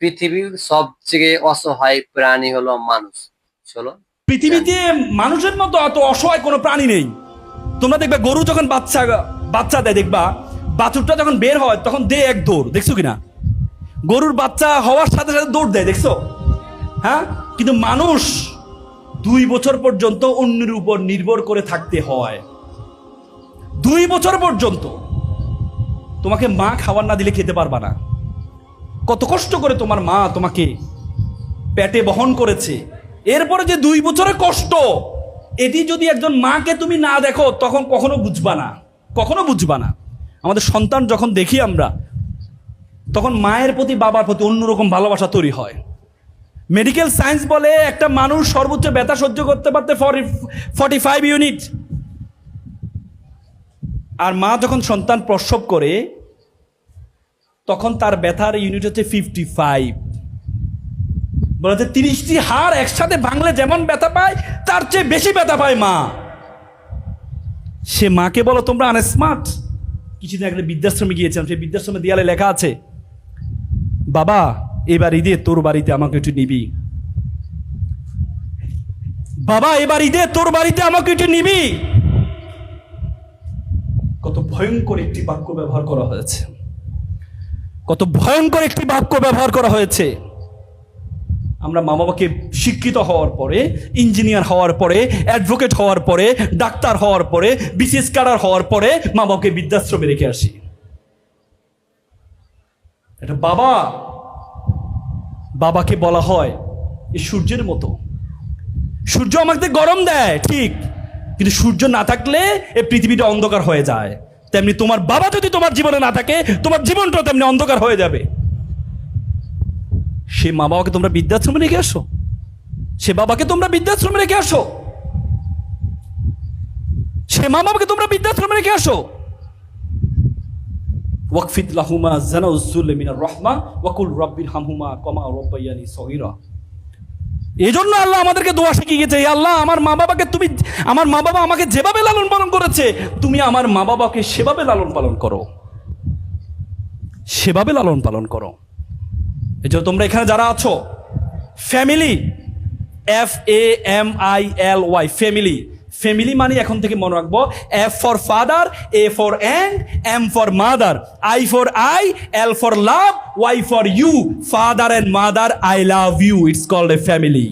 পৃথিবীর সবচেয়ে অসহায় প্রাণী হলো মানুষ। চলো, পৃথিবীতে মানুষের মতো এত অসহায় কোনো প্রাণী নেই। তোমরা দেখবে গরু যখন বাচ্চা দেয়, দেখবা বাছুরটা যখন বের হয় তখন দে এক দৌড়, দেখছো কিনা? গরুর বাচ্চা হওয়ার সাথে সাথে দৌড় দেয়, দেখছো? হ্যাঁ, কিন্তু মানুষ 2 বছর পর্যন্ত অন্যের উপর নির্ভর করে থাকতে হয়। 2 বছর পর্যন্ত তোমাকে মা খাবার না দিলে খেতে পারবা না। কত কষ্ট করে তোমার মা তোমাকে পেটে বহন করেছে, এরপরে যে 2 বছরের কষ্ট, এটি যদি একজন মাকে তুমি না দেখো তখন কখনো বুঝবা না, কখনো বুঝবা না। আমাদের সন্তান যখন দেখি আমরা, তখন মায়ের প্রতি বাবার প্রতি অন্যরকম ভালোবাসা তৈরি হয়। মেডিকেল সায়েন্স বলে একটা মানুষ সর্বোচ্চ ব্যথা সহ্য করতে পারতে 45 ইউনিট। আর মা যখন সন্তান প্রসব করে তখন তার ব্যথার ইউনিট হচ্ছে 55। বলা যায় 30টি হাড় একসাথে ভাঙলে যেমন ব্যথা পায় তার চেয়ে বেশি ব্যথা পায় মা। সে মাকে বলো তোমরা আনস্মার্ট। কিছুদিন আগে বৃদ্ধাশ্রমে গিয়েছিলাম, সেই বৃদ্ধাশ্রমে দেয়ালে লেখা আছে, বাবা এবার ঈদে তোর বাড়িতে আমাকে একটু নিবি, বাবা এবার ঈদে তোর বাড়িতে আমাকে একটু নিবি। কত ভয়ঙ্কর একটি বাক্য ব্যবহার করা হয়েছে, কত ভয়ঙ্কর একটি বাক্য ব্যবহার করা হয়েছে। আমরা মা বাবাকে শিক্ষিত হওয়ার পরে, ইঞ্জিনিয়ার হওয়ার পরে, অ্যাডভোকেট হওয়ার পরে, ডাক্তার হওয়ার পরে, বিসিএস ক্যাডার হওয়ার পরে মা বাবাকে বৃদ্ধাশ্রমে রেখে আসি। এটা বাবাকে বলা হয় এই সূর্যের মতো। সূর্য আমাকে গরম দেয় ঠিক, কিন্তু সূর্য না থাকলে এই পৃথিবীটা অন্ধকার হয়ে যায়। তেমনি তোমার বাবা যদি তোমার জীবনে না থাকে, তোমার জীবনটাও তেমনি অন্ধকার হয়ে যাবে। সে মা বাবাকে তোমরা বৃদ্ধাশ্রমে রেখে আসো, সে বাবাকে তোমরা বৃদ্ধাশ্রমে রেখে আসো, সে মা বাবাকে তোমরা বৃদ্ধাশ্রমে রেখে আসো। ওয়াকফিদ লাহুমা জানাউযুল মিনার রাহমা ওয়াকুল রাব্বিরহামহুমা কামা রাব্বায়ানি সগীরা। এজন্য আল্লাহ আমাদেরকে দোয়া শিখিয়েছে, আল্লাহ আমার মা বাবা আমাকে যেভাবে লালন পালন করেছে, তুমি আমার মা বাবাকে সেভাবে লালন পালন করো, সেভাবে লালন পালন করো। এই যে তোমরা এখানে যারা আছো, ফ্যামিলি, FAMILY, ফ্যামিলি। ফ্যামিলি মানে এখন থেকে মনে রাখবো, F for father, A for and, M for mother, I for I, L for love, Y for you, father and mother, I love you, it's called a family.